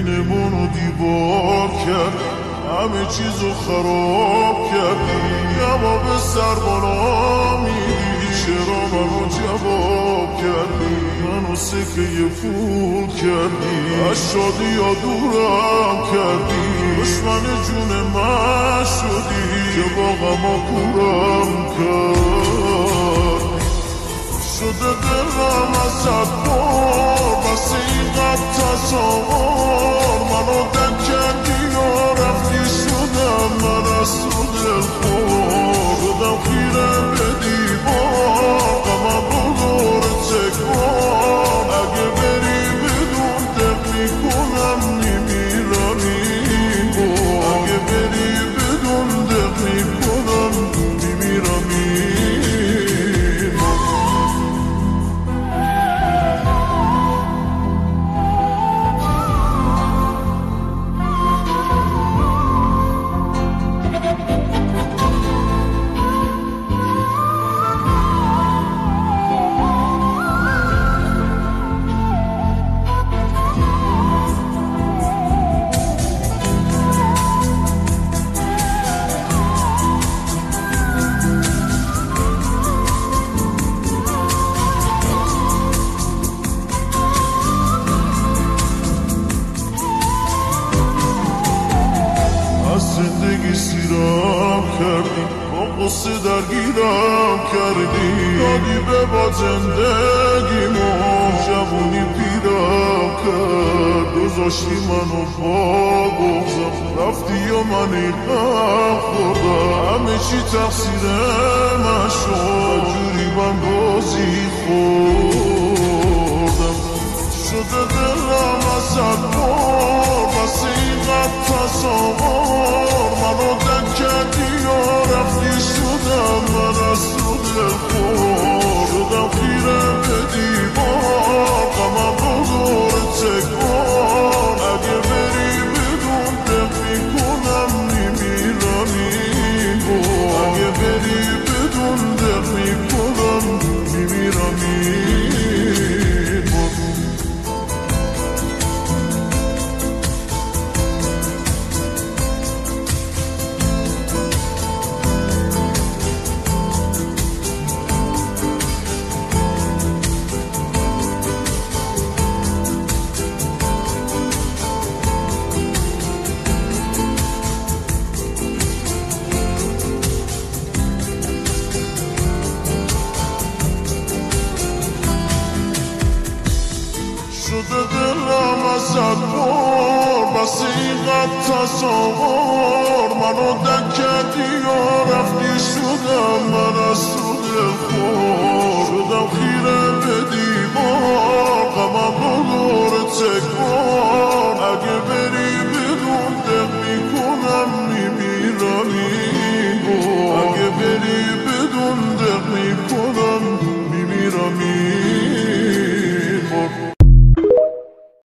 بینمونو دیوار کردی، همه چیزو خراب کردی. جواب سربانا میدی، چرا منو جواب کردی؟ منو سکه پول کردی، از شادی یا دورم کردی. دشمن جون من شدی که با غما کورم کرد. شده دلم ازت بار، بس اینقدر تصور منو دک کردی و رفتی. شدم من از تو دلخور، شدم خیره به دیوار، غمم رو دور تکرار. اگه بری بدون دق میکنم میمیرم این بار. اگه بری بدون دق میکنم میمیرم این بار. زندگی سیرم کردی، با قصه درگیرم کردی. دادی به با زندگیمو، جوونی پیرم کرد. گذاشتی منو با بغضم، رفتی و من غم خوردم. همه چی تقصیر من شد، جوری من بازی خوردم. شده دلم ازت بار، بس اینقدر تصور منو دک کردی و رفتی. شدم من از تو دلخور، شدم خیره به دیوار، غمم رو دور تکرار. اگه بری بدون دق میکنم میمیرم این بار. اگه بری بدون دق میکنم میمیرم این بار. شده دلم ازت بار، بس اینقدر تصور منو دک کردی و رفتی.